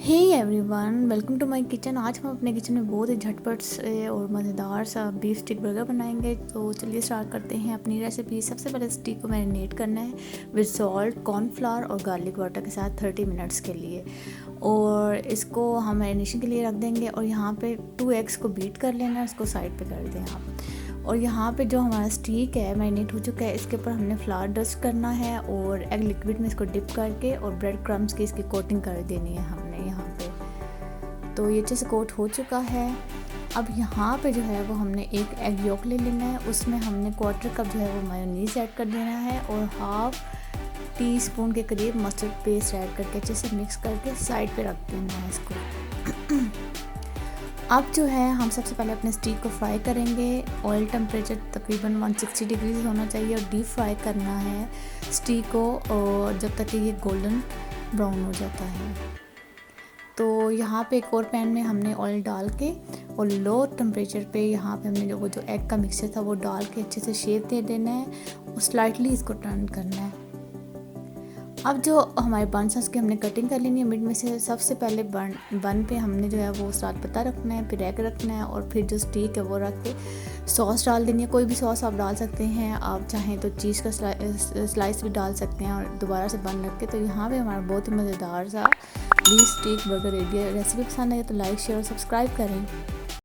Hey everyone, welcome to my kitchen. आज हम अपने किचन में बहुत ही झटपट से और मज़ेदार सा बीफ स्टिक बर्गर बनाएंगे। तो चलिए स्टार्ट करते हैं अपनी रेसिपी। सबसे पहले स्टिक को मैरिनेट करना है विद सॉल्ट, कॉर्नफ्लावर और गार्लिक वाटर के साथ 30 मिनट्स के लिए। और इसको हम मैरिनेशन के लिए रख देंगे। और यहाँ पे 2 एग्स को बीट कर लेना है, उसको साइड पे कर दें आप। और यहाँ पे जो हमारा स्टीक है मैरिनेट हो चुका है, इसके ऊपर हमने फ्लावर डस्ट करना है और एग लिक्विड में इसको डिप करके और ब्रेड क्रम्स की इसकी कोटिंग कर देनी है हमने यहाँ पे। तो ये अच्छे से कोट हो चुका है। अब यहाँ पे जो है वो हमने एक एग योक ले लेना है, उसमें हमने 1/4 कप जो है वो मेयोनीज ऐड कर देना है और हाफ टी स्पून के करीब मस्टर्ड पेस्ट ऐड करके अच्छे से मिक्स करके साइड पे रख देना है इसको। अब जो है हम सबसे पहले अपने स्टीक को फ्राई करेंगे। ऑयल टेम्परेचर तकरीबन 160 डिग्रीज होना चाहिए और डीप फ्राई करना है स्टीक को, और जब तक कि ये गोल्डन ब्राउन हो जाता है। तो यहाँ पे एक और पैन में हमने ऑयल डाल के और लो टेम्परेचर पे यहाँ पे हमने जो एग का मिक्सचर था वो डाल के अच्छे से शेप दे देना है और स्लाइटली इसको टर्न करना है। अब जो हमारे बन है उसकी हमने कटिंग कर लेनी है मिड में से। सबसे पहले बन पे हमने जो है वो साथ पत्ता रखना है, फिर एग रखना है और फिर जो स्टीक है वो रख के सॉस डाल देनी है। कोई भी सॉस आप डाल सकते हैं, आप चाहें तो चीज़ का स्लाइस भी डाल सकते हैं और दोबारा से बन रख के। तो यहाँ पे हमारा बहुत ही मज़ेदार सा बीफ स्टीक बर्गर रेडी है। रेसिपी पसंद आए तो लाइक, शेयर और सब्सक्राइब करें।